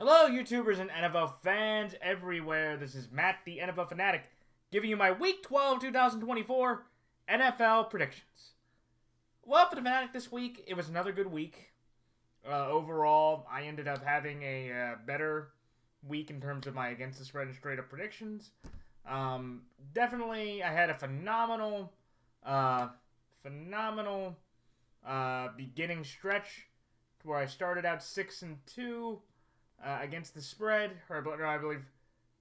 Hello, YouTubers and NFL fans everywhere. This is Matt, the NFL Fanatic, giving you my Week 12 2024 NFL predictions. Well, for the Fanatic this week, it was another good week. Overall, I ended up having a better week in terms of my against the spread and straight up predictions. Definitely, I had a phenomenal beginning stretch to where I started out 6-2. Against the spread, or I believe,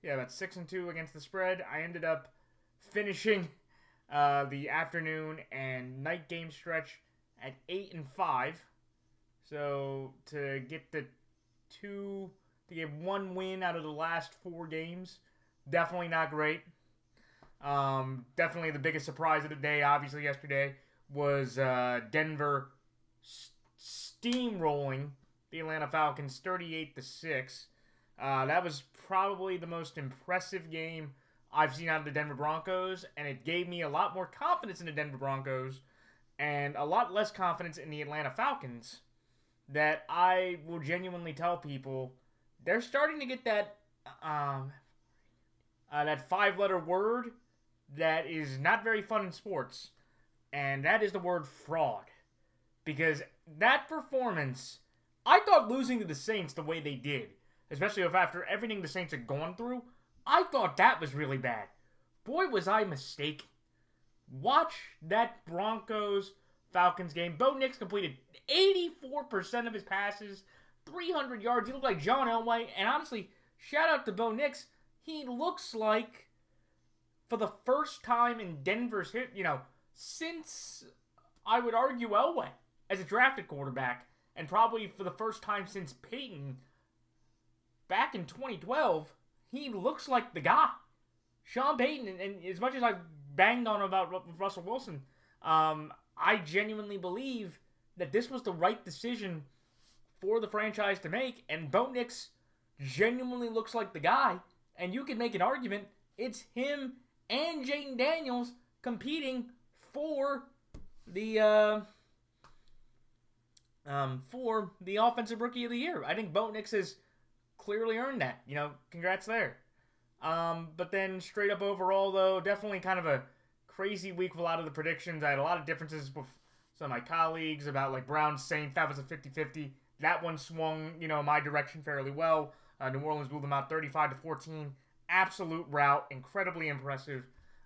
about 6-2 against the spread. I ended up finishing the afternoon and night game stretch at 8-5. So to get one win out of the last 4 games, definitely not great. Definitely the biggest surprise of the day, obviously yesterday, was Denver steamrolling the Atlanta Falcons 38-6. That was probably the most impressive game I've seen out of the Denver Broncos, and it gave me a lot more confidence in the Denver Broncos and a lot less confidence in the Atlanta Falcons that I will genuinely tell people they're starting to get that that 5-letter word that is not very fun in sports, and that is the word fraud. Because that performance, I thought losing to the Saints the way they did, especially after everything the Saints had gone through, I thought that was really bad. Boy, was I mistaken. Watch that Broncos-Falcons game. Bo Nix completed 84% of his passes, 300 yards. He looked like John Elway. And honestly, shout out to Bo Nix. He looks like, for the first time in Denver's history, since, I would argue, Elway as a drafted quarterback, and probably for the first time since Peyton, back in 2012, he looks like the guy. Sean Payton, and as much as I banged on about Russell Wilson, I genuinely believe that this was the right decision for the franchise to make, and Bo Nix genuinely looks like the guy, and you can make an argument it's him and Jaden Daniels competing for the Offensive Rookie of the Year. I think Bo Nix has clearly earned that. Congrats there. But then straight up overall, though, definitely kind of a crazy week with a lot of the predictions. I had a lot of differences with some of my colleagues about, like, Browns Saints. That was a 50-50. That one swung, my direction fairly well. New Orleans blew them out 35-14. Absolute rout. Incredibly impressive.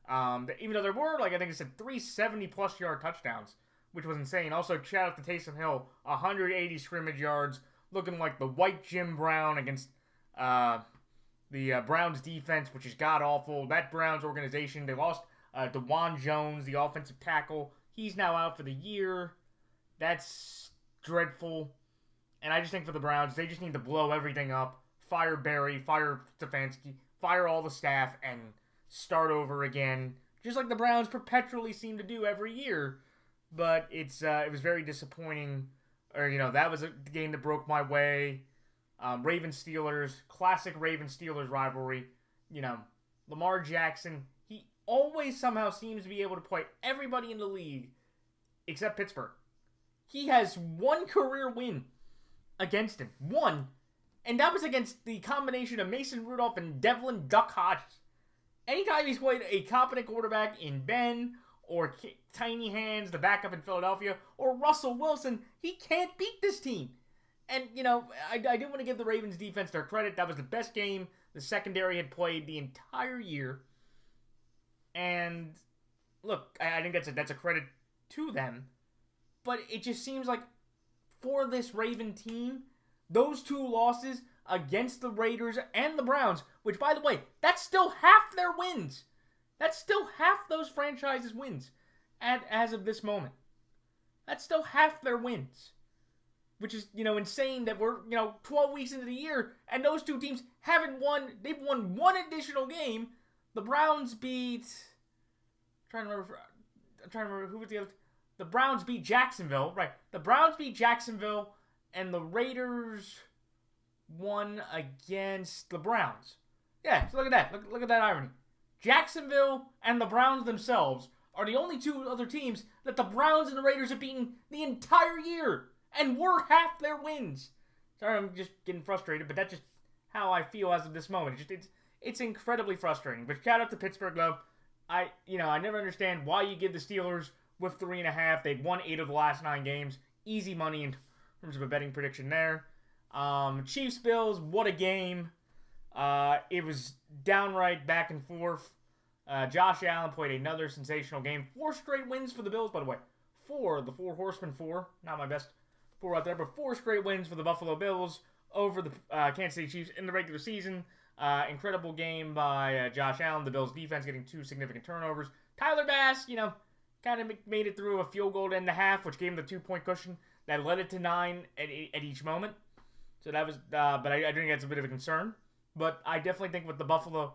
Even though there were, I think it said 370-plus yard touchdowns, which was insane. Also, shout out to Taysom Hill, 180 scrimmage yards, looking like the white Jim Brown against the Browns defense, which is god-awful. That Browns organization, they lost DeJuan Jones, the offensive tackle. He's now out for the year. That's dreadful. And I just think for the Browns, they just need to blow everything up. Fire Barry, fire Stefanski, fire all the staff, and start over again. Just like the Browns perpetually seem to do every year. But it was very disappointing. That was a game that broke my way. Ravens-Steelers, classic Ravens-Steelers rivalry. Lamar Jackson, he always somehow seems to be able to play everybody in the league except Pittsburgh. He has one career win against him. One. And that was against the combination of Mason Rudolph and Devlin Duck Hodges. Anytime he's played a competent quarterback in Ben, or Tiny Hands, the backup in Philadelphia, or Russell Wilson, he can't beat this team. And, I do want to give the Ravens defense their credit. That was the best game the secondary had played the entire year. And, look, I think that's a credit to them. But it just seems like, for this Raven team, those 2 losses against the Raiders and the Browns, which, by the way, that's still half their wins. That's still half those franchises' wins as of this moment. That's still half their wins. Which is, insane that we're, 12 weeks into the year, and those 2 teams haven't won. They've won one additional game. The Browns beat... I'm trying to remember who was the other... The Browns beat Jacksonville. Right. The Browns beat Jacksonville, and the Raiders won against the Browns. Yeah, so look at that. Look at that irony. Jacksonville and the Browns themselves are the only 2 other teams that the Browns and the Raiders have beaten the entire year, and we're half their wins. Sorry, I'm just getting frustrated, but how I feel as of this moment. It's incredibly frustrating. But shout out to Pittsburgh though. I never understand why you give the Steelers with 3.5. They've won 8 of the last 9 games. Easy money in terms of a betting prediction there. Chiefs Bills, what a game. It was downright back and forth. Josh Allen played another sensational game. 4 straight wins for the Bills, by the way. The 4 Horsemen 4. Not my best 4 out there, but 4 straight wins for the Buffalo Bills over the Kansas City Chiefs in the regular season. Incredible game by Josh Allen. The Bills defense getting 2 significant turnovers. Tyler Bass, kind of made it through a field goal to end the half, which gave him the 2-point cushion that led it to 9 at each moment. So that was, but I think that's a bit of a concern. But I definitely think with the Buffalo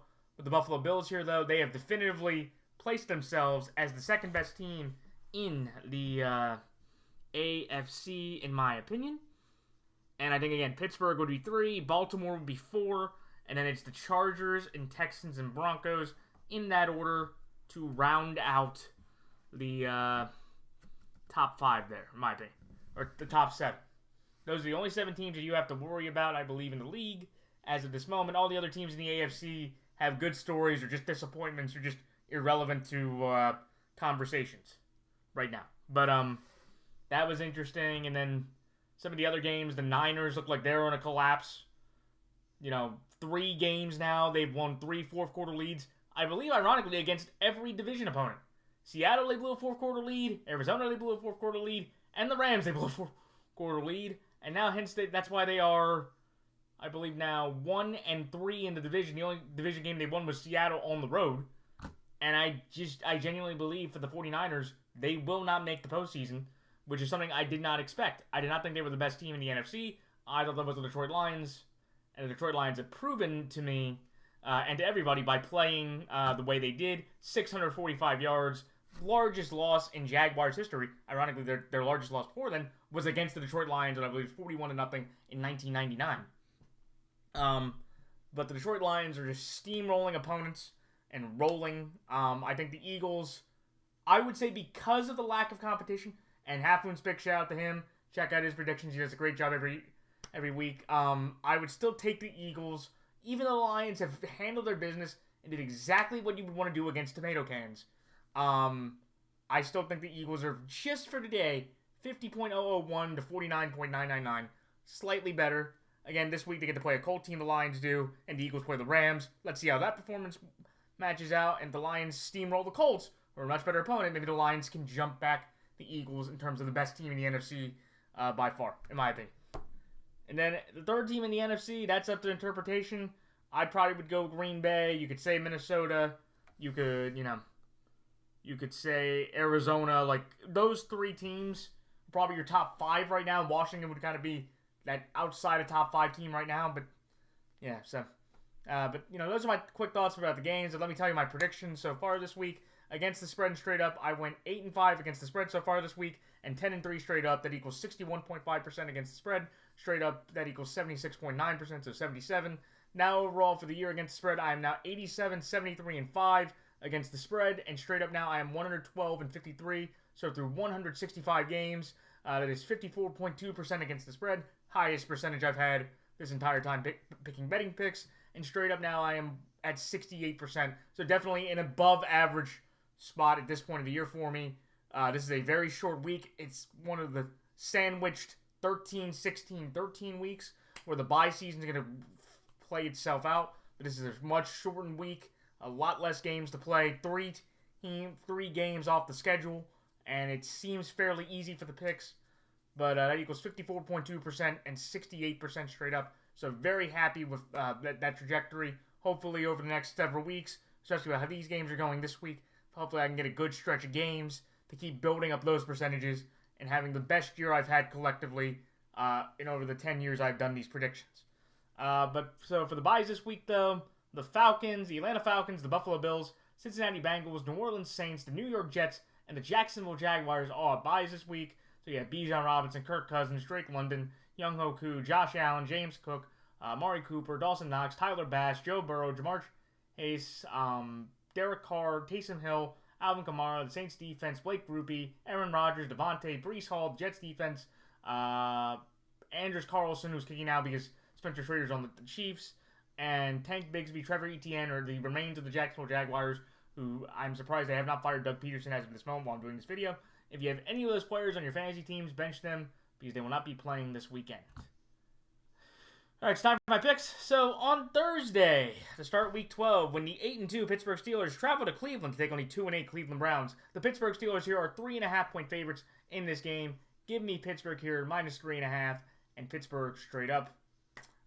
Bills here, though, they have definitively placed themselves as the second best team in the AFC, in my opinion. And I think, again, Pittsburgh would be 3, Baltimore would be 4, and then it's the Chargers and Texans and Broncos in that order to round out the top 5 there, in my opinion. Or the top 7. Those are the only 7 teams that you have to worry about, I believe, in the league as of this moment. All the other teams in the AFC have good stories or just disappointments or just irrelevant to conversations right now. But that was interesting. And then some of the other games, the Niners look like they're on a collapse. 3 games now. They've won 3 fourth-quarter leads. I believe, ironically, against every division opponent. Seattle, they blew a fourth-quarter lead. Arizona, they blew a fourth-quarter lead. And the Rams, they blew a fourth-quarter lead. And now, hence, that's why they are, I believe now, 1-3 in the division. The only division game they won was Seattle on the road. And I genuinely believe for the 49ers, they will not make the postseason, which is something I did not expect. I did not think they were the best team in the NFC. I thought that was the Detroit Lions. And the Detroit Lions have proven to me and to everybody by playing the way they did. 645 yards. Largest loss in Jaguars history. Ironically, their largest loss before then was against the Detroit Lions, and I believe 41-0 in 1999. But the Detroit Lions are just steamrolling opponents and rolling. I think the Eagles, I would say because of the lack of competition, and Half Moon's big shout out to him. Check out his predictions. He does a great job every week. I would still take the Eagles, even though the Lions have handled their business and did exactly what you would want to do against tomato cans. I still think the Eagles are, just for today, 50.001 to 49.999. Slightly better. Again, this week they get to play a cold team, the Lions do, and the Eagles play the Rams. Let's see how that performance matches out, and the Lions steamroll the Colts, who are a much better opponent. Maybe the Lions can jump back the Eagles in terms of the best team in the NFC by far, in my opinion. And then the third team in the NFC, that's up to interpretation. I probably would go Green Bay. You could say Minnesota. You could say Arizona. Like, those 3 teams, probably your top 5 right now. Washington would kind of be that outside of top 5 team right now. But, yeah, so. Those are my quick thoughts about the games. And let me tell you my predictions so far this week. Against the spread and straight up, I went 8-5 against the spread so far this week, and 10-3 straight up. That equals 61.5% against the spread. Straight up, that equals 76.9%, so 77. Now overall for the year against the spread, I am now 87, 73, and 5 against the spread, and straight up now I am 112 and 53. So through 165 games, that is 54.2% against the spread, highest percentage I've had this entire time picking betting picks. And straight up now I am at 68%, so definitely an above average spot at this point of the year for me. This is a very short week. It's one of the sandwiched 13, 16, 13 weeks where the bye season is going to play itself out. But this is a much shortened week, a lot less games to play, 3 games off the schedule, and it seems fairly easy for the picks. But that equals 54.2% and 68% straight up. So very happy with that trajectory. Hopefully over the next several weeks, especially with how these games are going this week, hopefully I can get a good stretch of games to keep building up those percentages and having the best year I've had collectively in over the 10 years I've done these predictions. But so for the buys this week, though, the Falcons, the Atlanta Falcons, the Buffalo Bills, Cincinnati Bengals, New Orleans Saints, the New York Jets, and the Jacksonville Jaguars all have buys this week. So you have Bijan Robinson, Kirk Cousins, Drake London, Younghoe Koo, Josh Allen, James Cook, Amari Cooper, Dawson Knox, Tyler Bass, Joe Burrow, Jamar Chase, Derek Carr, Taysom Hill, Alvin Kamara, the Saints defense, Blake Grupe, Aaron Rodgers, Devontae, Breece Hall, Jets defense, Andrews Carlson, who's kicking out because Spencer Schrader's on the Chiefs, and Tank Bigsby, Trevor Etienne are the remains of the Jacksonville Jaguars, who I'm surprised they have not fired Doug Peterson as of this moment while I'm doing this video. If you have any of those players on your fantasy teams, bench them because they will not be playing this weekend. All right, it's time for my picks. So on Thursday, to start Week 12, when the 8-2 Pittsburgh Steelers travel to Cleveland to take on the 2-8 Cleveland Browns, the Pittsburgh Steelers here are 3.5-point favorites in this game. Give me Pittsburgh here -3.5 and Pittsburgh straight up.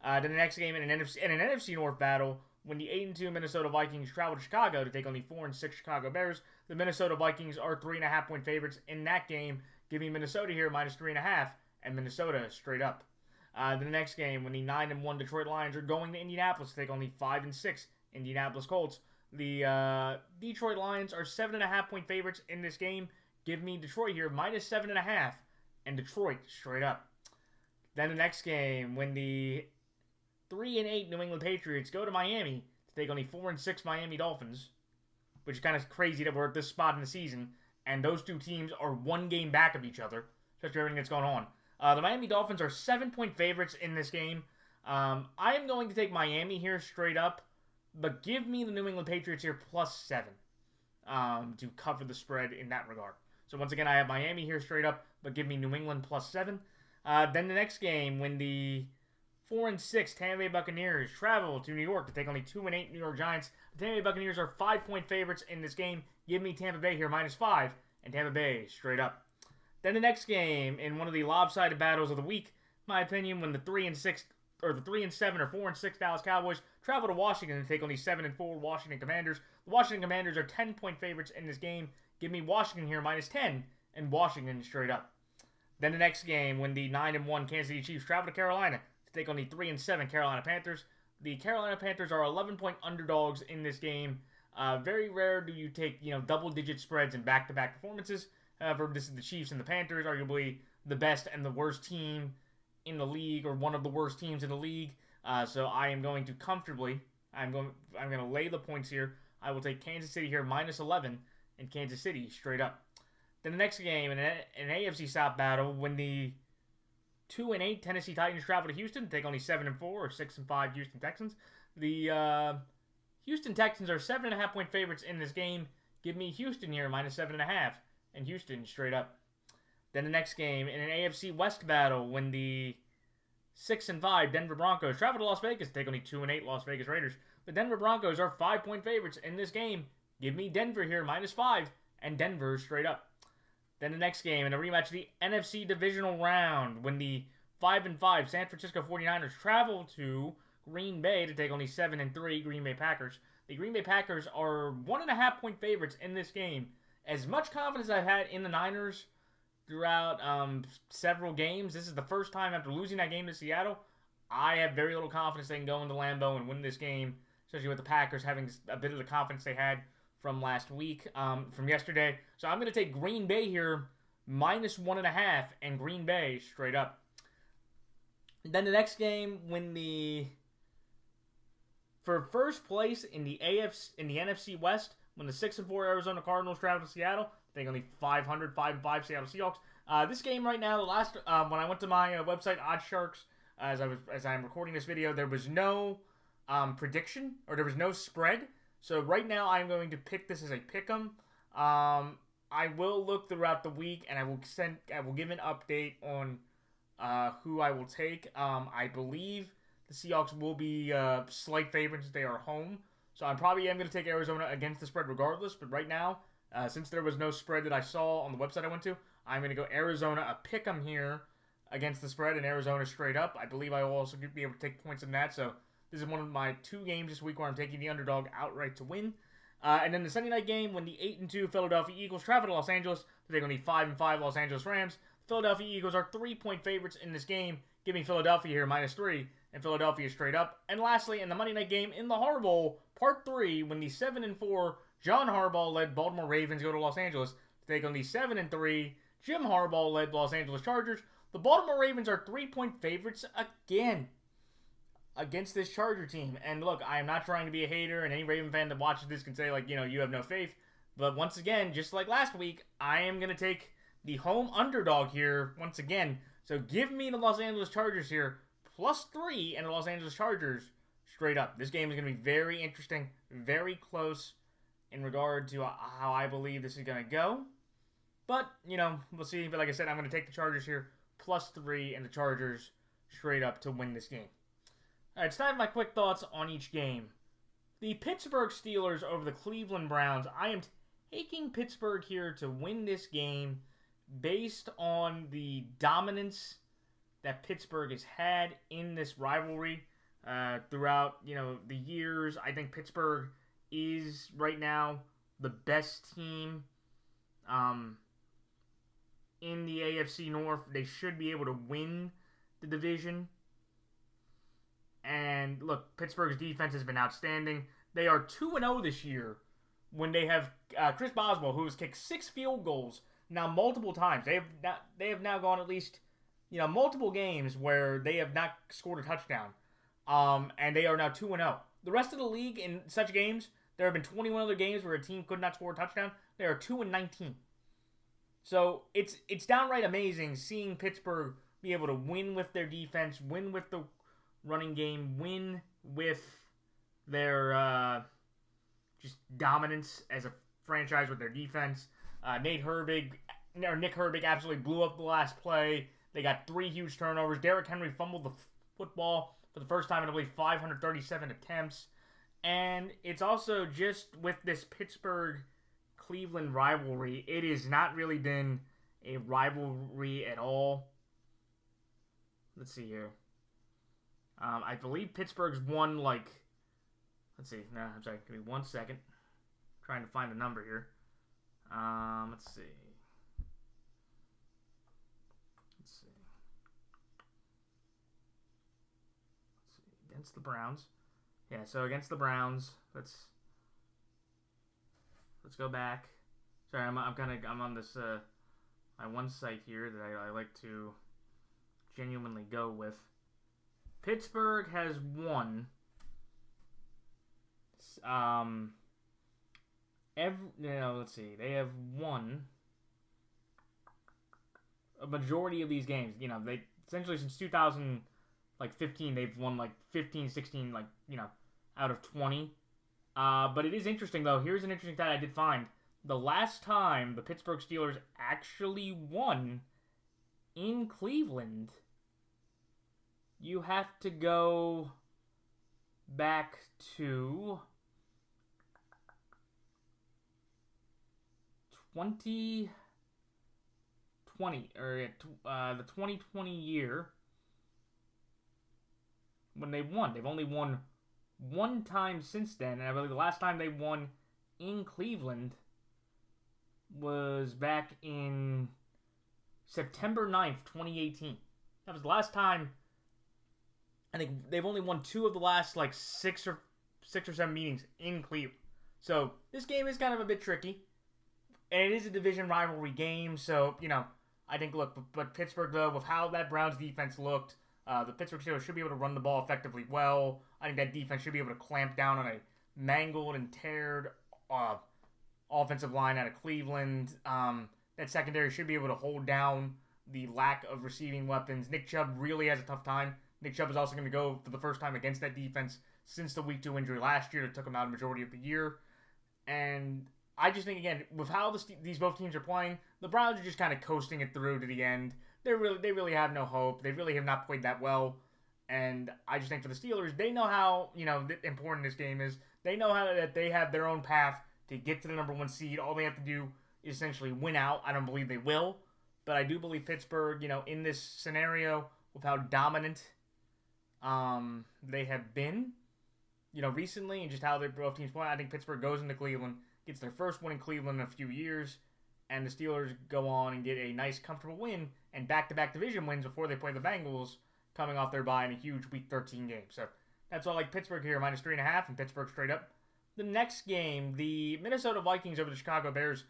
Then the next game in an NFC North battle, when the 8-2 Minnesota Vikings travel to Chicago to take on the 4-6 Chicago Bears, the Minnesota Vikings are 3.5-point favorites in that game. Give me Minnesota here -3.5 and Minnesota straight up. Then the next game, when the 9-1 Detroit Lions are going to Indianapolis to take on the 5-6 Indianapolis Colts, the Detroit Lions are 7.5-point favorites in this game. Give me Detroit here -7.5 and Detroit straight up. Then the next game, when the 3-8 New England Patriots go to Miami to take on the 4-6 Miami Dolphins, which is kind of crazy that we're at this spot in the season, and those two teams are one game back of each other, especially everything that's going on. The Miami Dolphins are 7-point favorites in this game. I am going to take Miami here straight up, but give me the New England Patriots here +7 to cover the spread in that regard. So once again, I have Miami here straight up, but give me New England +7. Then the next game, when the 4-6 Tampa Bay Buccaneers travel to New York to take on the 2-8 New York Giants, the Tampa Bay Buccaneers are 5-point favorites in this game. Give me Tampa Bay here -5 and Tampa Bay straight up. Then the next game, in one of the lopsided battles of the week, in my opinion, when the 3-6 or the 3-7 or 4-6 Dallas Cowboys travel to Washington to take on the 7-4 Washington Commanders. The Washington Commanders are 10-point favorites in this game. Give me Washington here -10 and Washington straight up. Then the next game, when the 9-1 Kansas City Chiefs travel to Carolina to take on the 3-7 Carolina Panthers. The Carolina Panthers are 11-point underdogs in this game. Very rare do you take double-digit spreads in back-to-back performances. However, this is the Chiefs and the Panthers, arguably the best and the worst team in the league, or one of the worst teams in the league. So I am going to comfortably, I'm going to lay the points here. I will take Kansas City here -11 and Kansas City straight up. Then the next game, in an AFC South battle, when the 2-8 Tennessee Titans travel to Houston to take on the 7-4 or 6-5 Houston Texans. The Houston Texans are 7.5-point favorites in this game. Give me Houston here -7.5 and Houston straight up. Then the next game, in an AFC West battle, when the 6-5 Denver Broncos travel to Las Vegas to take on the 2-8 Las Vegas Raiders. The Denver Broncos are 5-point favorites in this game. Give me Denver here -5 and Denver straight up. Then the next game, in a rematch of the NFC Divisional Round, when the 5-5 San Francisco 49ers travel to Green Bay to take on the 7-3 Green Bay Packers. The Green Bay Packers are 1.5-point favorites in this game. As much confidence I've had in the Niners throughout several games, this is the first time after losing that game to Seattle, I have very little confidence they can go into Lambeau and win this game, especially with the Packers having a bit of the confidence they had from last week, from yesterday. So I'm going to take Green Bay here -1.5 and Green Bay straight up. Then the next game, for first place in the NFC West, when the 6-4 Arizona Cardinals travel to Seattle, they on the 500-5-5 Seattle Seahawks. This game right now, the last when I went to my website OddsSharks, as I'm recording this video, there was no prediction, or there was no spread. So right now I'm going to pick this as a pick'em. I will look throughout the week, and I will give an update on who I will take. I believe the Seahawks will be slight favorites if they are home. So I probably am going to take Arizona against the spread regardless. But right now, since there was no spread that I saw on the website I went to, I'm going to go Arizona a pick'em here against the spread, and Arizona straight up. I believe I will also be able to take points in that. So this is one of my 2 games this week where I'm taking the underdog outright to win. And then the Sunday night game, when the 8-2 Philadelphia Eagles travel to Los Angeles to take on the 5-5 Los Angeles Rams. The Philadelphia Eagles are 3-point favorites in this game. Give me Philadelphia here -3 and Philadelphia straight up. And lastly, in the Monday night game in the Hard Bowl, Part 3, when the 7-4 John Harbaugh-led Baltimore Ravens go to Los Angeles to take on the 7-3 Jim Harbaugh-led Los Angeles Chargers. The Baltimore Ravens are 3-point favorites again against this Charger team. And look, I am not trying to be a hater, and any Raven fan that watches this can say, you have no faith. But once again, just like last week, I am going to take the home underdog here once again. So give me the Los Angeles Chargers here, +3, and the Los Angeles Chargers Straight up. This game is going to be very interesting, very close in regard to how I believe this is going to go. But, we'll see. But like I said, I'm going to take the Chargers here, +3, and the Chargers straight up to win this game. All right, it's time for my quick thoughts on each game. The Pittsburgh Steelers over the Cleveland Browns. I am taking Pittsburgh here to win this game based on the dominance that Pittsburgh has had in this rivalry throughout, the years. I think Pittsburgh is right now the best team in the AFC North. They should be able to win the division. And look, Pittsburgh's defense has been outstanding. They are 2-0 this year when they have Chris Boswell, who has kicked 6 field goals now multiple times. They have now gone at least multiple games where they have not scored a touchdown. And they are now 2-0. The rest of the league in such games, there have been 21 other games where a team could not score a touchdown. They are 2-19. So it's downright amazing seeing Pittsburgh be able to win with their defense, win with the running game, win with their just dominance as a franchise with their defense. Nick Herbig absolutely blew up the last play. They got 3 huge turnovers. Derrick Henry fumbled the football for the first time in, I believe, 537 attempts. And it's also just with this Pittsburgh-Cleveland rivalry, it has not really been a rivalry at all. Let's see here. I believe Pittsburgh's won, let's see. No, I'm sorry. Give me 1 second. I'm trying to find the number here. Let's see. Against the Browns. Yeah, so against the Browns, let's go back. Sorry, I'm on this my one site here that I like to genuinely go with. Pittsburgh has won let's see. They have won a majority of these games. They essentially since 2015 they've won 15, 16 out of 20. But it is interesting though. Here's an interesting stat I did find. The last time the Pittsburgh Steelers actually won in Cleveland, you have to go back to 2020 or the 2020 year when they won. They've only won one time since then, and I believe the last time they won in Cleveland was back in September 9th, 2018. That was the last time. I think they've only won 2 of the last 6 or 7 meetings in Cleveland. So this game is kind of a bit tricky, and it is a division rivalry game. So I think but Pittsburgh though, with how that Browns defense looked, the Pittsburgh Steelers should be able to run the ball effectively well. I think that defense should be able to clamp down on a mangled and teared offensive line out of Cleveland. That secondary should be able to hold down the lack of receiving weapons. Nick Chubb really has a tough time. Nick Chubb is also going to go for the first time against that defense since the Week 2 injury last year that took him out a majority of the year. And I just think, again, with how these both teams are playing, the Browns are just kind of coasting it through to the end. They really have no hope. They really have not played that well. And I just think for the Steelers, they know how important this game is. They know that they have their own path to get to the number 1 seed. All they have to do is essentially win out. I don't believe they will. But I do believe Pittsburgh, in this scenario, with how dominant they have been, recently, and just how their both teams play, I think Pittsburgh goes into Cleveland, gets their first win in Cleveland in a few years, and the Steelers go on and get a nice, comfortable win and back-to-back division wins before they play the Bengals, coming off their bye in a huge Week 13 game. So that's why I like Pittsburgh here, -3.5, and Pittsburgh straight up. The next game, the Minnesota Vikings over the Chicago Bears.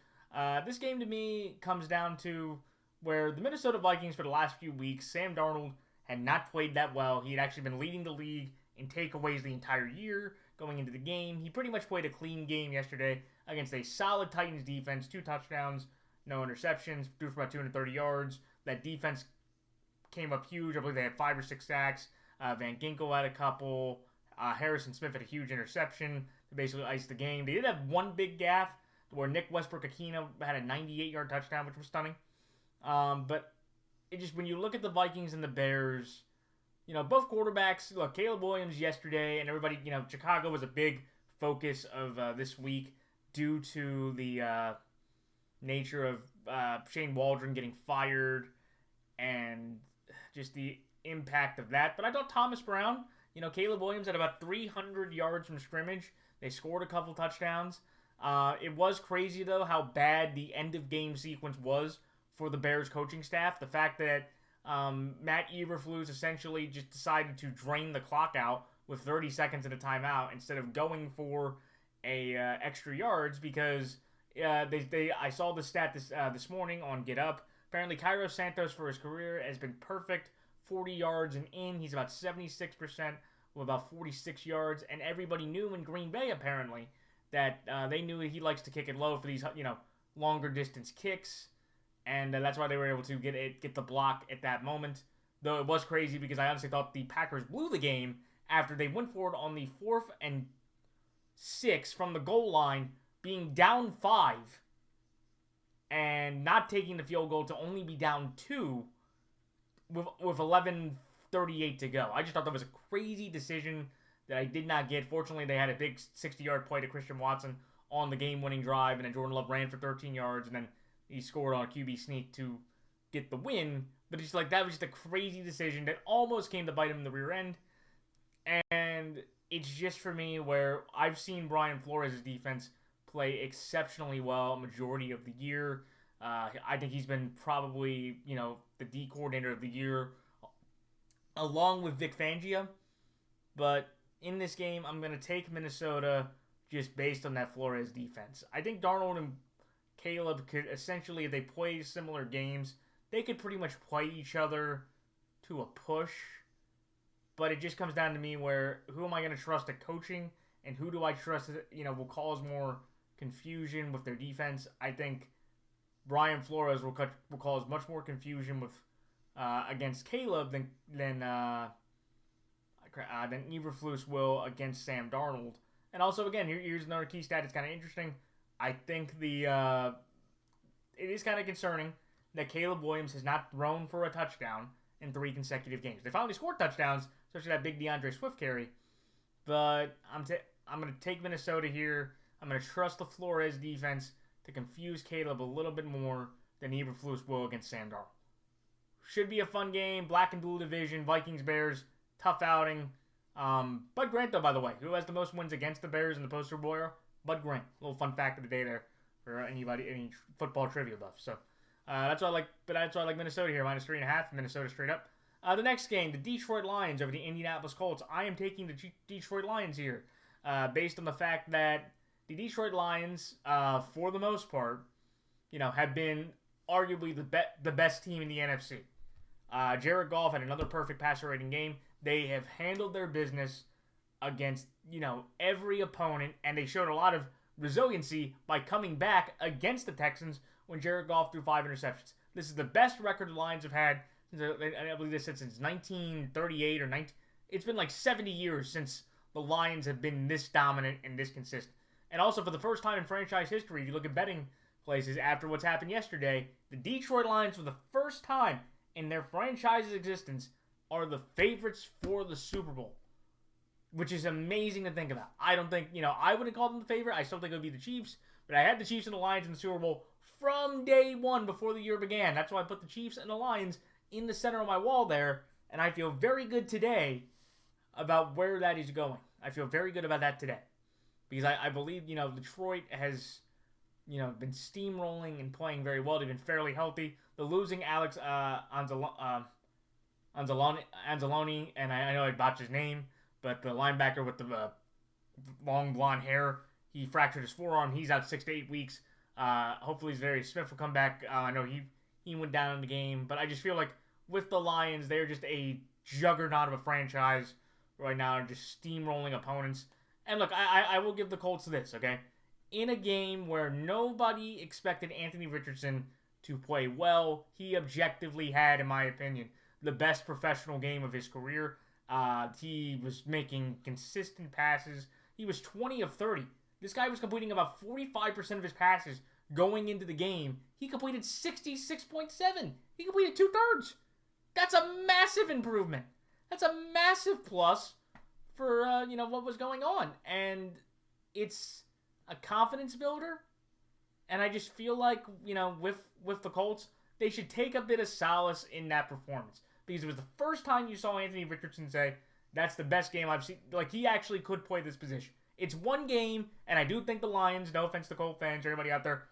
This game to me comes down to where the Minnesota Vikings for the last few weeks, Sam Darnold had not played that well. He had actually been leading the league in takeaways the entire year going into the game. He pretty much played a clean game yesterday against a solid Titans defense, 2 touchdowns, no interceptions, threw for about 230 yards. That defense came up huge. I believe they had 5 or 6 sacks. Van Ginkel had a couple. Harrison Smith had a huge interception to basically ice the game. They did have one big gaffe where Nick Westbrook-Akina had a 98-yard touchdown, which was stunning. But it just, when you look at the Vikings and the Bears, both quarterbacks, look, Caleb Williams yesterday, and everybody, Chicago was a big focus of this week due to the nature of Shane Waldron getting fired and just the impact of that. But I thought Thomas Brown, Caleb Williams had about 300 yards from scrimmage. They scored a couple touchdowns. It was crazy, though, how bad the end-of-game sequence was for the Bears coaching staff. The fact that Matt Eberflus essentially just decided to drain the clock out with 30 seconds at a timeout instead of going for a extra yards because I saw the stat this morning on Get Up. Apparently, Cairo Santos for his career has been perfect, 40 yards and in. He's about 76% with about 46 yards, and everybody knew in Green Bay apparently that they knew he likes to kick it low for these longer distance kicks. And that's why they were able to get the block at that moment. Though it was crazy because I honestly thought the Packers blew the game after they went for it on the 4th and 6 from the goal line, being down 5 and not taking the field goal to only be down 2 with 11:38 to go. I just thought that was a crazy decision that I did not get. Fortunately, they had a big 60-yard play to Christian Watson on the game-winning drive, and then Jordan Love ran for 13 yards, and then he scored on a QB sneak to get the win. But it's like, that was just a crazy decision that almost came to bite him in the rear end. And it's just for me where I've seen Brian Flores' defense play exceptionally well majority of the year. I think he's been probably, the D coordinator of the year along with Vic Fangio. But in this game, I'm going to take Minnesota just based on that Flores defense. I think Darnold and Caleb could essentially, if they play similar games, they could pretty much play each other to a push. But it just comes down to me where, who am I going to trust at coaching, and who do I trust that, will cause more confusion with their defense? I think Brian Flores will cause much more confusion with against Caleb than Eberflus will against Sam Darnold. And also, again, here's another key stat that's kind of interesting. I think it is kind of concerning that Caleb Williams has not thrown for a touchdown in 3 consecutive games. They finally scored touchdowns, especially that big DeAndre Swift carry. But I'm going to take Minnesota here. I'm going to trust the Flores defense to confuse Caleb a little bit more than Eberflus will against Sam Darnold. Should be a fun game. Black and blue division. Vikings, Bears. Tough outing. Bud Grant, though, by the way, who has the most wins against the Bears in the post-Super Bowl era? Bud Grant. A little fun fact of the day there for any football trivia buff. So that's why I like. But that's why I like Minnesota here, -3.5. Minnesota straight up. The next game, the Detroit Lions over the Indianapolis Colts. I am taking the Detroit Lions here, based on the fact that the Detroit Lions, for the most part, have been arguably the best team in the NFC. Jared Goff had another perfect passer rating game. They have handled their business against, every opponent, and they showed a lot of resiliency by coming back against the Texans when Jared Goff threw 5 interceptions. This is the best record the Lions have had, I believe they said, since 1938 or 19... It's been like 70 years since the Lions have been this dominant and this consistent. And also, for the first time in franchise history, if you look at betting places after what's happened yesterday, the Detroit Lions, for the first time in their franchise's existence, are the favorites for the Super Bowl, which is amazing to think about. I don't think, I wouldn't call them the favorite. I still think it would be the Chiefs, but I had the Chiefs and the Lions in the Super Bowl from day one before the year began. That's why I put the Chiefs and the Lions in the center of my wall there, and I feel very good today about where that is going. I feel very good about that today, because I believe, Detroit has, been steamrolling and playing very well. They've been fairly healthy. The losing Alex Anzalone, and I know I botched his name, but the linebacker with the long blonde hair, he fractured his forearm. He's out 6 to 8 weeks. Hopefully Zarius Smith will come back. I know he went down in the game, but I just feel like with the Lions, they're just a juggernaut of a franchise right now, just steamrolling opponents. And look, I will give the Colts this, okay? In a game where nobody expected Anthony Richardson to play well, he objectively had, in my opinion, the best professional game of his career. He was making consistent passes. He was 20 of 30. This guy was completing about 45% of his passes going into the game. He completed 66.7. He completed 2/3. That's a massive improvement. That's a massive plus for what was going on, and it's a confidence builder. And I just feel like with the Colts, they should take a bit of solace in that performance, because it was the first time you saw Anthony Richardson say, "That's the best game I've seen." Like, he actually could play this position. It's one game, and I do think the Lions, no offense to Colt fans or everybody out there,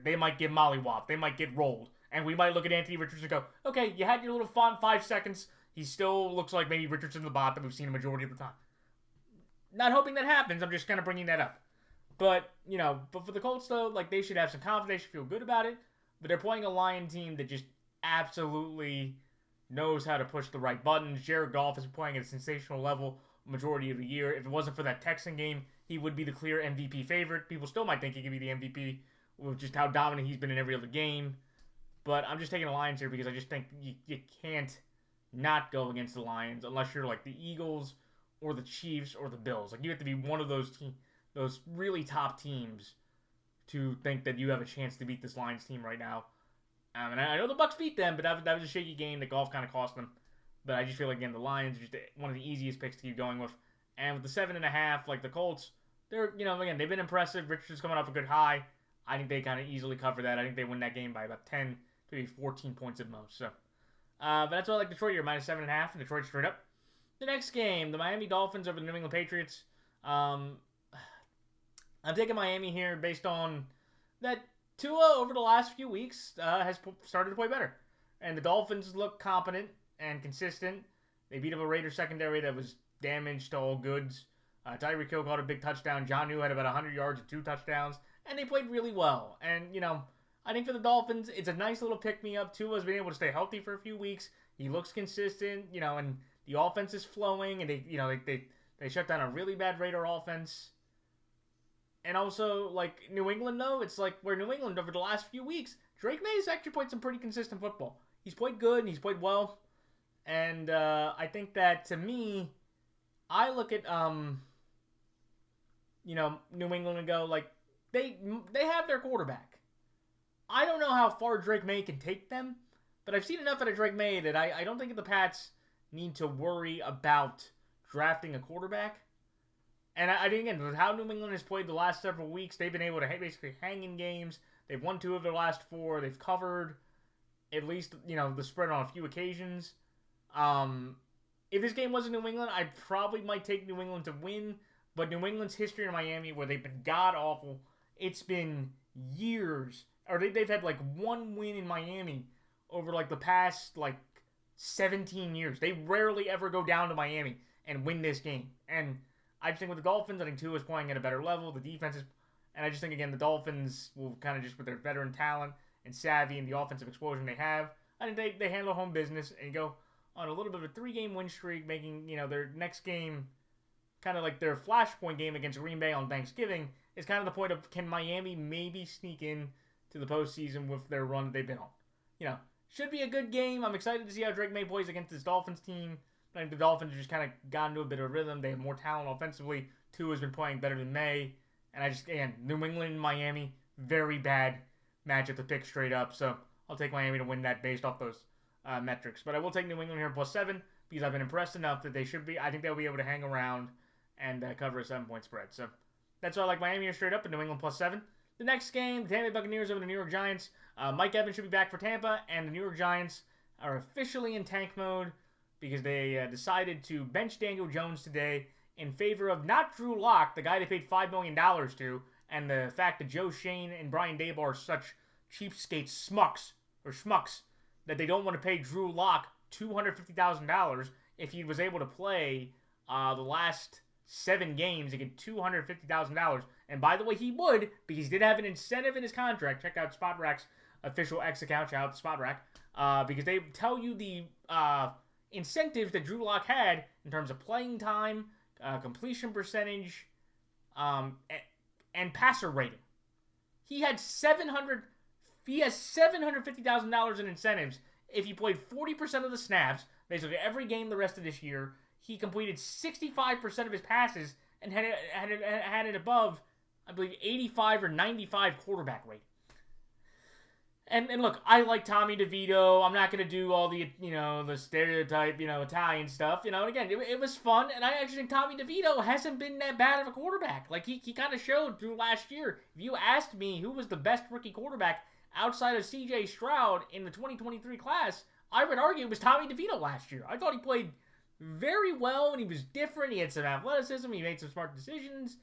they might get mollywopped. They might get rolled. And we might look at Anthony Richardson and go, okay, you had your little fun 5 seconds. He still looks like maybe Richardson the bot that we've seen a majority of the time. Not hoping that happens. I'm just kind of bringing that up. But for the Colts, though, like, they should have some confidence. They should feel good about it. But they're playing a Lion team that just absolutely knows how to push the right buttons. Jared Goff is playing at a sensational level majority of the year. If it wasn't for that Texan game, he would be the clear MVP favorite. People still might think he could be the MVP with just how dominant he's been in every other game. But I'm just taking the Lions here because I just think you can't not go against the Lions unless you're like the Eagles or the Chiefs or the Bills. Like, you have to be one of those those really top teams to think that you have a chance to beat this Lions team right now. And I know the Bucs beat them, but that was a shaky game that golf kind of cost them. But I just feel like, again, the Lions are just one of the easiest picks to keep going with. And with the 7.5, like the Colts, they're, again, they've been impressive. Richardson's coming off a good high. I think they kind of easily cover that. I think they win that game by about 10 to maybe 14 points at most. So, but that's why I like Detroit here, minus 7.5, and Detroit straight up. The next game, the Miami Dolphins over the New England Patriots. I'm taking Miami here based on that Tua over the last few weeks has started to play better. And the Dolphins look competent and consistent. They beat up a Raiders secondary that was damaged to all goods. Tyreek Hill caught a big touchdown. Jonnu had about 100 yards and 2 touchdowns. And they played really well. And, I think for the Dolphins, it's a nice little pick-me-up. Tua's been able to stay healthy for a few weeks. He looks consistent, and the offense is flowing. And they shut down a really bad Raider offense. And also, like, New England, though, it's like where New England, over the last few weeks, Drake May's actually played some pretty consistent football. He's played good, and he's played well. And I think that, to me, I look at, New England and go, like, they have their quarterback. I don't know how far Drake May can take them, but I've seen enough out of Drake May that I don't think the Pats need to worry about drafting a quarterback. And I think, again, with how New England has played the last several weeks, they've been able to basically hang in games. They've won 2 of their last 4. They've covered at least, the spread on a few occasions. If this game wasn't New England, I probably might take New England to win. But New England's history in Miami, where they've been god-awful, it's been years. Or they've had, like, 1 win in Miami over, like, the past, like, 17 years. They rarely ever go down to Miami and win this game. And I just think with the Dolphins, I think Tua is playing at a better level. The defense is, and I just think, again, the Dolphins will kind of just, with their veteran talent and savvy and the offensive explosion they have, I think they handle home business and go on a little bit of a 3-game win streak, making, their next game kind of like their flashpoint game against Green Bay on Thanksgiving is kind of the point of, can Miami maybe sneak in to the postseason with their run that they've been on? Should be a good game. I'm excited to see how Drake May plays against this Dolphins team. I think the Dolphins have just kind of gotten into a bit of a rhythm. They have more talent offensively. Tua has been playing better than May. And I just, again, New England and Miami, very bad matchup to pick straight up. So I'll take Miami to win that based off those metrics. But I will take New England here plus 7 because I've been impressed enough that I think they'll be able to hang around and cover a 7-point spread. So that's why I like Miami here straight up and New England plus 7. The next game, the Tampa Bay Buccaneers over the New York Giants. Mike Evans should be back for Tampa, and the New York Giants are officially in tank mode because they decided to bench Daniel Jones today in favor of not Drew Lock, the guy they paid $5 million to, and the fact that Joe Shane and Brian Daboll are such cheapskate schmucks that they don't want to pay Drew Lock $250,000 if he was able to play the last 7 games to get $250,000. And by the way, he would, because he did have an incentive in his contract. Check out Spot Rack's official X account. Shout out to Spot Rack. Because they tell you the incentives that Drew Lock had in terms of playing time, completion percentage, and passer rating. He has $750,000 in incentives if he played 40% of the snaps, basically every game the rest of this year. he completed 65% of his passes and had it above, I believe, 85 or 95 quarterback rate. And look, I like Tommy DeVito. I'm not going to do all the, the stereotype, Italian stuff. And again, it was fun. And I actually think Tommy DeVito hasn't been that bad of a quarterback. Like, he kind of showed through last year. If you asked me who was the best rookie quarterback outside of C.J. Stroud in the 2023 class, I would argue it was Tommy DeVito last year. I thought he played very well, and he was different. He had some athleticism. He made some smart decisions.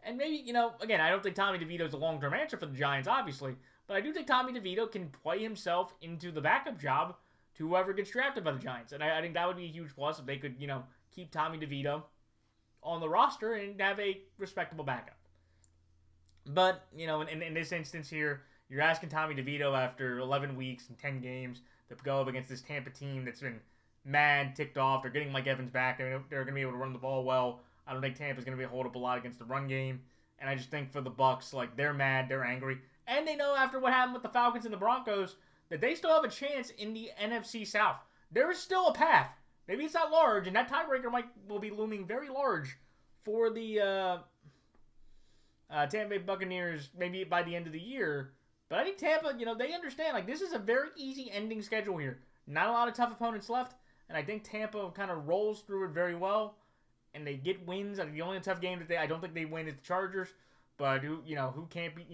And maybe, again, I don't think Tommy DeVito's a long-term answer for the Giants, obviously. But I do think Tommy DeVito can play himself into the backup job to whoever gets drafted by the Giants. And I think that would be a huge plus if they could, keep Tommy DeVito on the roster and have a respectable backup. But, in this instance here, you're asking Tommy DeVito after 11 weeks and 10 games to go up against this Tampa team that's been mad, ticked off. They're getting Mike Evans back. They're going to be able to run the ball well. I don't think Tampa's going to be hold up a lot against the run game. And I just think for the Bucs, they're mad, they're angry. And they know after what happened with the Falcons and the Broncos that they still have a chance in the NFC South. There is still a path. Maybe it's not large, and that tiebreaker will be looming very large for the Tampa Bay Buccaneers maybe by the end of the year. But I think Tampa, they understand, this is a very easy ending schedule here. Not a lot of tough opponents left, and I think Tampa kind of rolls through it very well, and they get wins. The only tough game that I don't think they win is the Chargers, but who can't beat,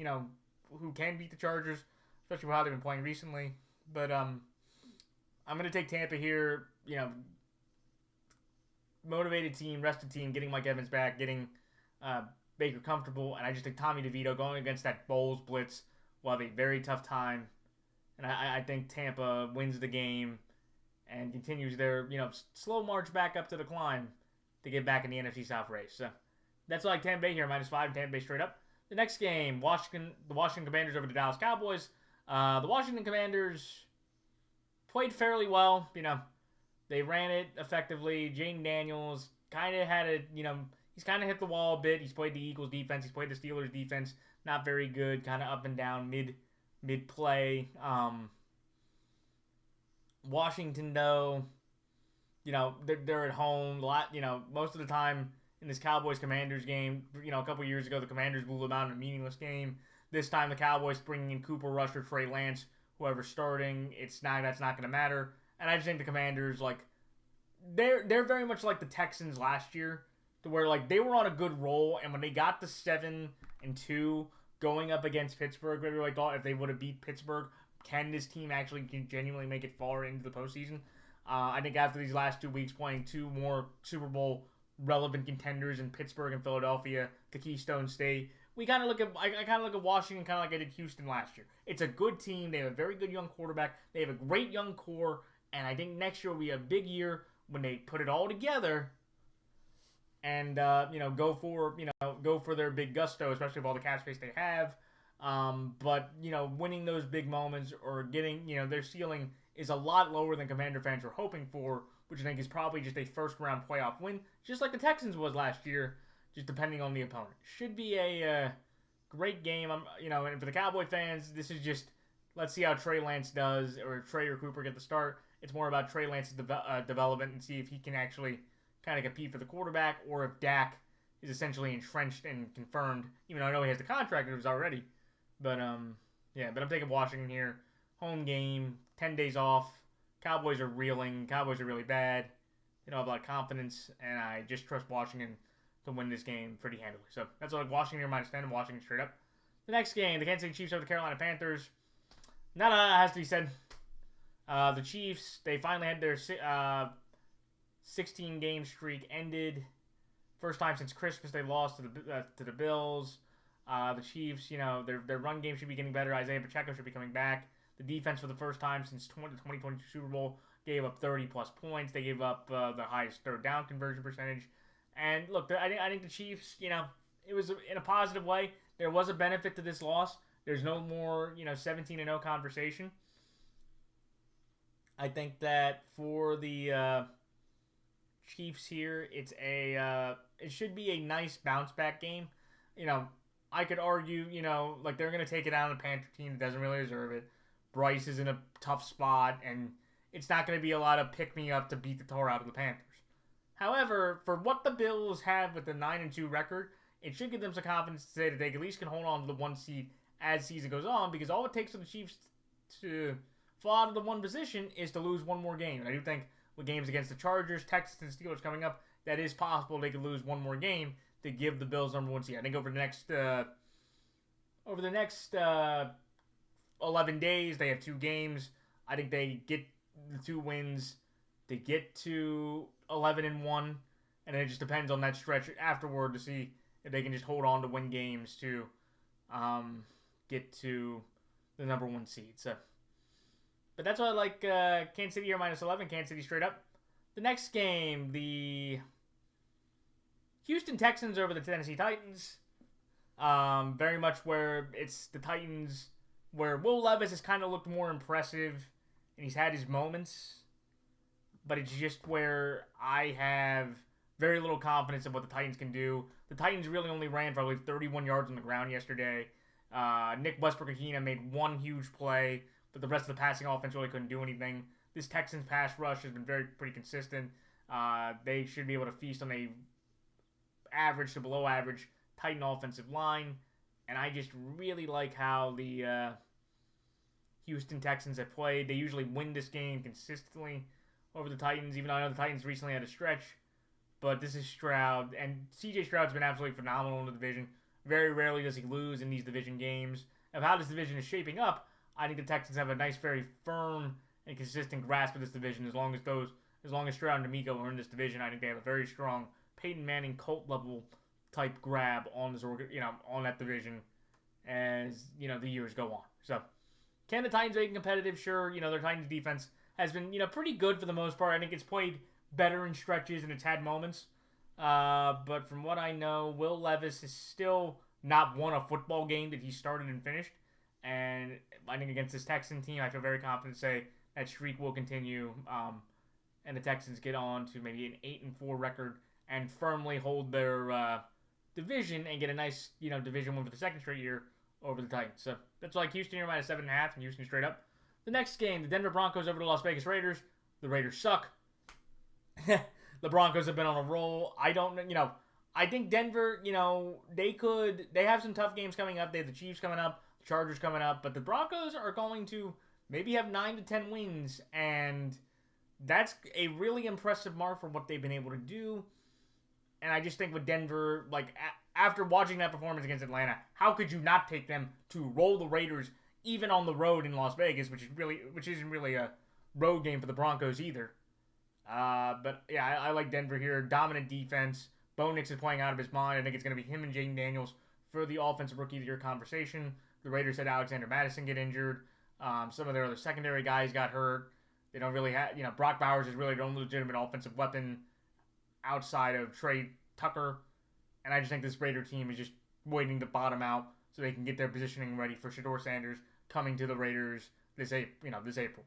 who can beat the Chargers, especially with how they've been playing recently. But I'm going to take Tampa here, motivated team, rested team, getting Mike Evans back, getting Baker comfortable, and I just think Tommy DeVito going against that Bowles blitz will have a very tough time. And I think Tampa wins the game and continues their, slow march back up to the climb to get back in the NFC South race. So that's like Tampa Bay here, -5, Tampa Bay straight up. The next game, the Washington Commanders over the Dallas Cowboys. The Washington Commanders played fairly well. They ran it effectively. Jaden Daniels kind of had he's kind of hit the wall a bit. He's played the Eagles defense. He's played the Steelers defense. Not very good. Kind of up and down mid play. Washington though, they're at home a lot. Most of the time. In this Cowboys-Commanders game, a couple years ago, the Commanders blew them out in a meaningless game. This time, the Cowboys bringing in Cooper Rush or Trey Lance, whoever's starting. That's not going to matter. And I just think the Commanders, they're very much like the Texans last year, to where they were on a good roll, and when they got to 7-2 going up against Pittsburgh, everybody thought if they would have beat Pittsburgh, can this team actually genuinely make it far into the postseason? I think after these last 2 weeks, playing two more Super Bowl relevant contenders in Pittsburgh and Philadelphia, the Keystone State. I kind of look at Washington kind of like I did Houston last year. It's a good team. They have a very good young quarterback. They have a great young core, and I think next year will be a big year when they put it all together and go for their big gusto, especially with all the cap space they have. But winning those big moments or getting their ceiling is a lot lower than Commander fans were hoping for, which I think is probably just a first-round playoff win, just like the Texans was last year, just depending on the opponent. Should be a great game. And for the Cowboy fans, this is just, let's see how Trey Lance does, or Trey or Cooper get the start. It's more about Trey Lance's development and see if he can actually kind of compete for the quarterback, or if Dak is essentially entrenched and confirmed, even though I know he has the contract it was already. But, but I'm taking Washington here. Home game, 10 days off. Cowboys are reeling. Cowboys are really bad. They don't have a lot of confidence, and I just trust Washington to win this game pretty handily. So that's like Washington here -10, Washington straight up. The next game, the Kansas City Chiefs over the Carolina Panthers. Not a lot has to be said. The Chiefs, they finally had their 16-game streak ended. First time since Christmas they lost to the Bills. The Chiefs, their run game should be getting better. Isaiah Pacheco should be coming back. The defense for the first time since the 2022 Super Bowl gave up 30-plus points. They gave up the highest third down conversion percentage. And look, I think the Chiefs, it was in a positive way. There was a benefit to this loss. There's no more, 17-0 conversation. I think that for the Chiefs here, it should be a nice bounce back game. I could argue, they're going to take it out on a Panther team that doesn't really deserve it. Bryce is in a tough spot, and it's not going to be a lot of pick-me-up to beat the tar out of the Panthers. However, for what the Bills have with the 9-2 record, it should give them some confidence to say that they at least can hold on to the 1 seed as season goes on, because all it takes for the Chiefs to fall out of the one position is to lose one more game. And I do think with games against the Chargers, Texans, and Steelers coming up, that is possible they could lose one more game to give the Bills number 1 seed. I think over the next 11 days, they have 2 games. I think they get the 2 wins. They get to 11-1, and it just depends on that stretch afterward to see if they can just hold on to win games to get to the number 1 seed. So, but that's why I like Kansas City here -11, Kansas City straight up. The next game, the Houston Texans over the Tennessee Titans. Very much where it's the Titans, where Will Levis has kind of looked more impressive, and he's had his moments, but it's just where I have very little confidence in what the Titans can do. The Titans really only ran for, I believe, 31 yards on the ground yesterday. Nick Westbrook-Akina made one huge play, but the rest of the passing offense really couldn't do anything. This Texans pass rush has been pretty consistent. They should be able to feast on a average to below average Titan offensive line, and I just really like how the Houston Texans have played. They usually win this game consistently over the Titans, even though I know the Titans recently had a stretch. But this is Stroud, and C.J. Stroud's been absolutely phenomenal in the division. Very rarely does he lose in these division games. Of how this division is shaping up, I think the Texans have a nice, very firm and consistent grasp of this division. As long as Stroud and D'Amico are in this division, I think they have a very strong Peyton Manning cult level type grab on this, on that division as the years go on. So, can the Titans make it competitive? Sure. Their Titans defense has been pretty good for the most part. I think it's played better in stretches and it's had moments. But from what I know, Will Levis has still not won a football game that he started and finished. And I think against this Texan team, I feel very confident to say that streak will continue. And the Texans get on to maybe an 8-4 record and firmly hold their division and get a nice, division win for the second straight year over the Titans. So that's like Houston here -7.5 and Houston straight up. The next game, the Denver Broncos over the Las Vegas Raiders. The Raiders suck. The Broncos have been on a roll. I think Denver, they have some tough games coming up. They have the Chiefs coming up, the Chargers coming up, but the Broncos are going to maybe have 9 to 10 wins, and that's a really impressive mark for what they've been able to do. And I just think with Denver, after watching that performance against Atlanta, how could you not take them to roll the Raiders even on the road in Las Vegas, which isn't really a road game for the Broncos either. But yeah, I like Denver here. Dominant defense. Bo Nix is playing out of his mind. I think it's going to be him and Jaden Daniels for the offensive rookie of the year conversation. The Raiders had Alexander Madison get injured. Some of their other secondary guys got hurt. They don't really have, Brock Bowers is really the only legitimate offensive weapon outside of Trey Tucker. And I just think this Raider team is just waiting to bottom out so they can get their positioning ready for Shedeur Sanders coming to the Raiders this April.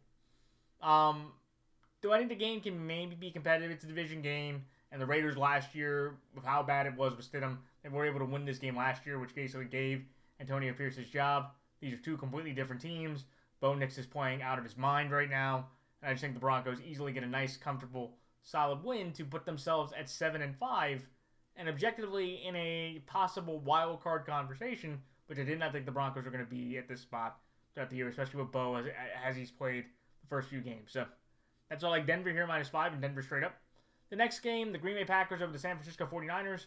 Do I think the game can maybe be competitive? It's a division game, and the Raiders last year, with how bad it was with Stidham, they were able to win this game last year, which basically gave Antonio Pierce his job. These are two completely different teams. Bo Nix is playing out of his mind right now, and I just think the Broncos easily get a nice, comfortable, solid win to put themselves at 7-5, and objectively in a possible wild card conversation, which I did not think the Broncos were going to be at this spot throughout the year, especially with Bo as he's played the first few games. So that's all. Like Denver here -5 and Denver straight up. The next game, the Green Bay Packers over the San Francisco 49ers.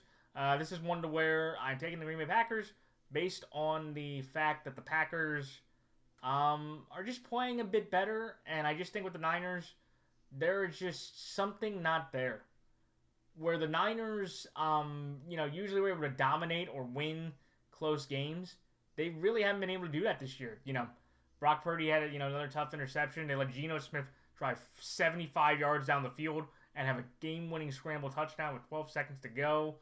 This is one to where I'm taking the Green Bay Packers based on the fact that the Packers are just playing a bit better, and I just think with the Niners, there's just something not there. Where the Niners, usually were able to dominate or win close games, they really haven't been able to do that this year. Brock Purdy had another tough interception. They let Geno Smith drive 75 yards down the field and have a game-winning scramble touchdown with 12 seconds to go.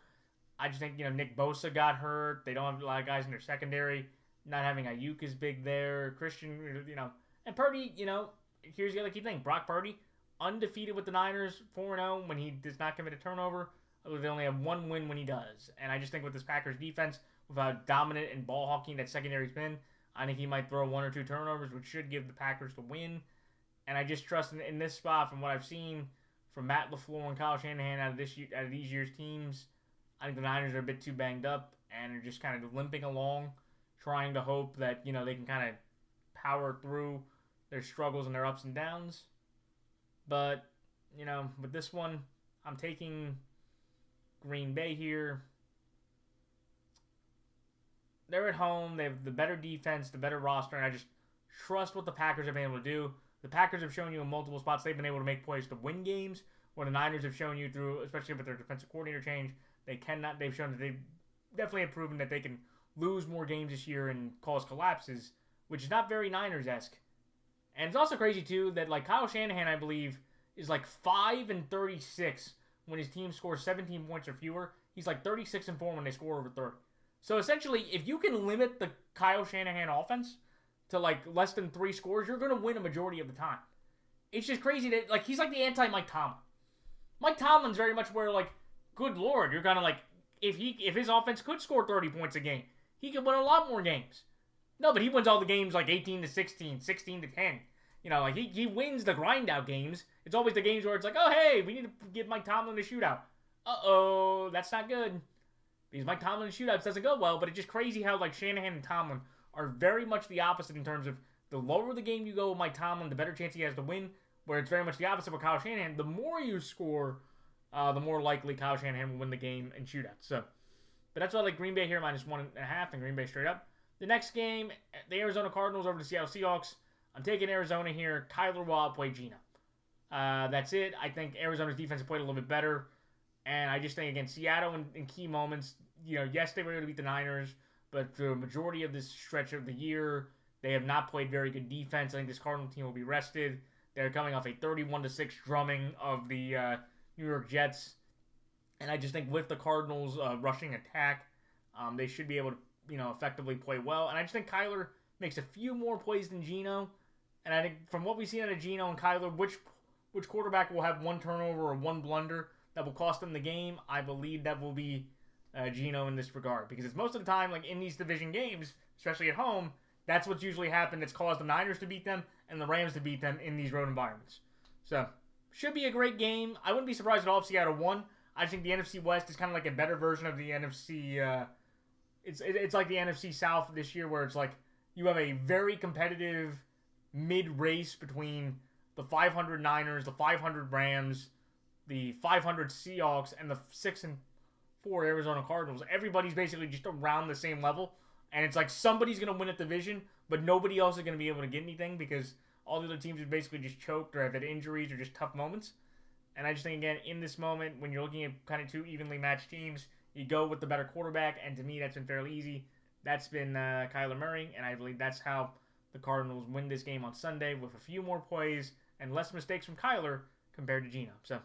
I just think, Nick Bosa got hurt. They don't have a lot of guys in their secondary. Not having Ayuk is big there. Christian, and Purdy, here's the other key thing. Brock Purdy, undefeated with the Niners, 4-0 when he does not commit a turnover. They only have one win when he does. And I just think with this Packers defense, with how dominant and ball hawking that secondary's been, I think he might throw 1 or 2 turnovers, which should give the Packers the win. And I just trust in this spot, from what I've seen from Matt LaFleur and Kyle Shanahan out of these year's teams. I think the Niners are a bit too banged up and are just kind of limping along, trying to hope that, they can kind of power through their struggles and their ups and downs. But, with this one, I'm taking Green Bay here. They're at home. They have the better defense, the better roster, and I just trust what the Packers have been able to do. The Packers have shown you in multiple spots they've been able to make plays to win games, where the Niners have shown you through, especially with their defensive coordinator change, they cannot. They've shown that they definitely have proven that they can lose more games this year and cause collapses, which is not very Niners-esque. And it's also crazy, too, that Kyle Shanahan, I believe, is 5-36 when his team scores 17 points or fewer. He's 36-4 when they score over 30. So essentially, if you can limit the Kyle Shanahan offense to less than 3 scores, you're going to win a majority of the time. It's just crazy that he's the anti-Mike Tomlin. Mike Tomlin's very much where good Lord, you're kind of if his offense could score 30 points a game, he could win a lot more games. No, but he wins all the games 18-16, 16-10. He wins the grind out games. It's always the games where it's oh hey, we need to give Mike Tomlin a shootout. Uh-oh, that's not good. Because Mike Tomlin shootouts doesn't go well, but it's just crazy how Shanahan and Tomlin are very much the opposite in terms of the lower the game you go with Mike Tomlin, the better chance he has to win, where it's very much the opposite with Kyle Shanahan. The more you score, the more likely Kyle Shanahan will win the game in shootouts. So, but that's why I like Green Bay here, -1.5, and Green Bay straight up. The next game, the Arizona Cardinals over the Seattle Seahawks. I'm taking Arizona here. Kyler will outplay Geno. That's it. I think Arizona's defense played a little bit better. And I just think, again, Seattle in key moments, yes, they were able to beat the Niners, but for the majority of this stretch of the year, they have not played very good defense. I think this Cardinal team will be rested. They're coming off a 31-6 drumming of the New York Jets. And I just think with the Cardinals' rushing attack, they should be able to, effectively play well. And I just think Kyler makes a few more plays than Geno. And I think from what we've seen out of Geno and Kyler, which quarterback will have one turnover or one blunder that will cost them the game, I believe that will be Geno in this regard. Because it's most of the time, in these division games, especially at home, that's what's usually happened that's caused the Niners to beat them and the Rams to beat them in these road environments. So, should be a great game. I wouldn't be surprised at all if Seattle won. I think the NFC West is kind of a better version of the NFC. It's like the NFC South this year, where it's you have a very competitive mid-race between the 500 Niners, the 500 Rams, the 500 Seahawks, and the 6-4 Arizona Cardinals. Everybody's basically just around the same level, and it's somebody's going to win a division, but nobody else is going to be able to get anything because all the other teams are basically just choked or have had injuries or just tough moments. And I just think, again, in this moment, when you're looking at kind of two evenly matched teams, you go with the better quarterback, and to me, that's been fairly easy. That's been Kyler Murray, and I believe that's how the Cardinals win this game on Sunday with a few more plays and less mistakes from Kyler compared to Geno. So,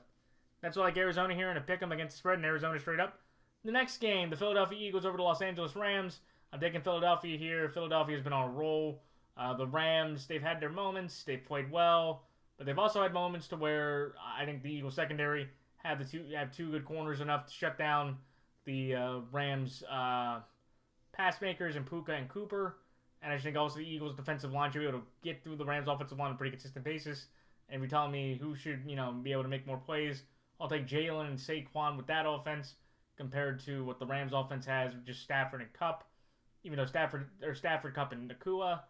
that's why I like Arizona here, and I pick them against the spread, and Arizona straight up. The next game, the Philadelphia Eagles over the Los Angeles Rams. I'm taking Philadelphia here. Philadelphia's been on a roll. The Rams, they've had their moments. They've played well. But they've also had moments to where I think the Eagles secondary have two good corners enough to shut down the Rams pass makers in Puka and Cooper. And I think also the Eagles defensive line should be able to get through the Rams offensive line on a pretty consistent basis. And if you're telling me who should, be able to make more plays, I'll take Jalen and Saquon with that offense compared to what the Rams offense has with just Stafford and Kupp. Even though Stafford, Kupp, and Nakua.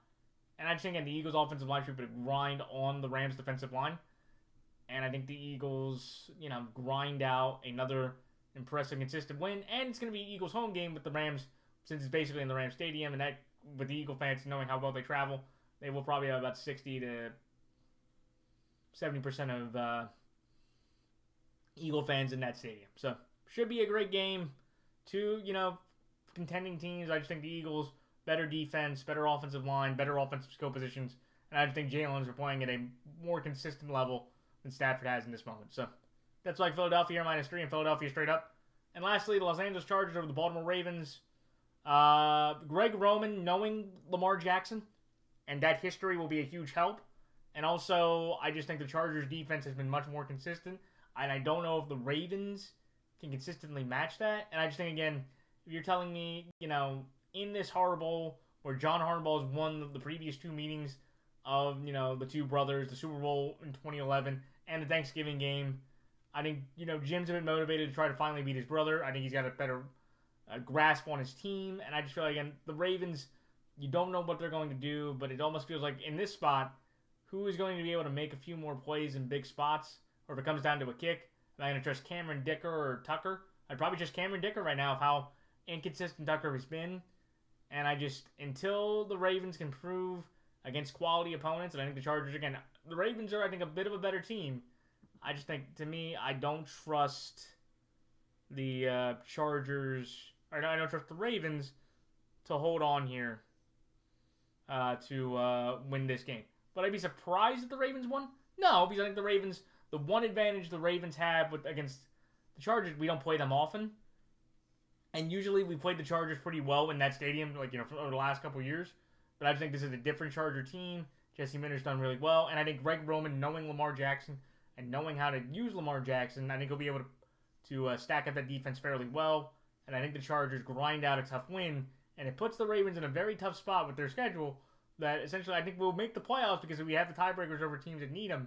And I just think the Eagles offensive line should be able to grind on the Rams defensive line. And I think the Eagles, grind out another impressive, consistent win. And it's going to be Eagles home game with the Rams, since it's basically in the Rams Stadium. And that, with the Eagle fans knowing how well they travel, they will probably have about 60 to 70% of Eagle fans in that stadium. So, should be a great game. Two, contending teams. I just think the Eagles, better defense, better offensive line, better offensive skill positions. And I just think Jalen's are playing at a more consistent level than Stafford has in this moment. So, that's like Philadelphia here -3 and Philadelphia straight up. And lastly, the Los Angeles Chargers over the Baltimore Ravens. Greg Roman knowing Lamar Jackson and that history will be a huge help. And also, I just think the Chargers defense has been much more consistent. And I don't know if the Ravens can consistently match that. And I just think, again, if you're telling me, in this Harbaugh, where John Harbaugh has won the previous two meetings of, the two brothers, the Super Bowl in 2011 and the Thanksgiving game, I think, Jim's a bit motivated to try to finally beat his brother. I think he's got a better grasp on his team. And I just feel like, again, the Ravens, you don't know what they're going to do, but it almost feels like in this spot, who is going to be able to make a few more plays in big spots? Or if it comes down to a kick, am I going to trust Cameron Dicker or Tucker? I'd probably trust Cameron Dicker right now of how inconsistent Tucker has been. And until the Ravens can prove against quality opponents, and I think the Chargers, again, the Ravens are, I think, a bit of a better team. I just think, to me, I don't trust the Chargers, or I don't trust the Ravens to hold on here to win this game. But I'd be surprised if the Ravens won? No, because I think the Ravens, the one advantage the Ravens have against the Chargers, we don't play them often. And usually we played the Chargers pretty well in that stadium, over the last couple of years. But I just think this is a different Charger team. Jesse Minter's done really well. And I think Greg Roman, knowing Lamar Jackson and knowing how to use Lamar Jackson, I think he'll be able to stack up that defense fairly well. And I think the Chargers grind out a tough win. And it puts the Ravens in a very tough spot with their schedule that essentially I think we'll make the playoffs because we have the tiebreakers over teams that need them.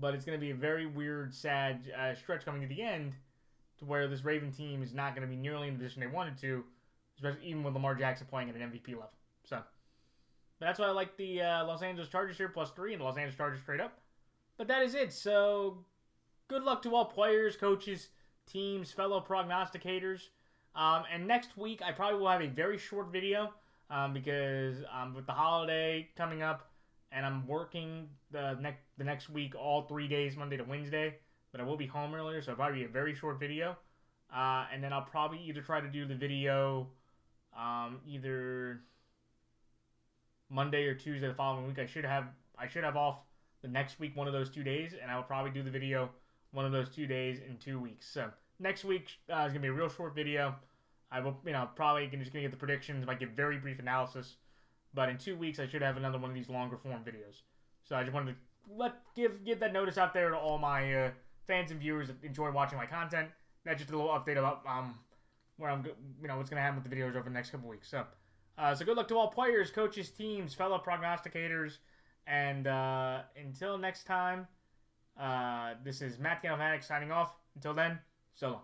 But it's going to be a very weird, sad stretch coming to the end to where this Raven team is not going to be nearly in the position they wanted to, especially even with Lamar Jackson playing at an MVP level. So that's why I like the Los Angeles Chargers here, +3, and the Los Angeles Chargers straight up. But that is it. So good luck to all players, coaches, teams, fellow prognosticators. And next week, I probably will have a very short video because with the holiday coming up, and I'm working the next week all 3 days, Monday to Wednesday. But I will be home earlier, so it'll probably be a very short video. And then I'll probably either try to do the video either Monday or Tuesday the following week. I should have off the next week, one of those 2 days, and I'll probably do the video one of those 2 days in 2 weeks. So next week is gonna be a real short video. I will, probably just gonna get the predictions, might give very brief analysis. But in 2 weeks, I should have another one of these longer form videos. So I just wanted to give that notice out there to all my fans and viewers that enjoy watching my content. That's just a little update about where I'm, what's gonna happen with the videos over the next couple weeks. So, so good luck to all players, coaches, teams, fellow prognosticators, and until next time, this is Matt Fanatic signing off. Until then, so long.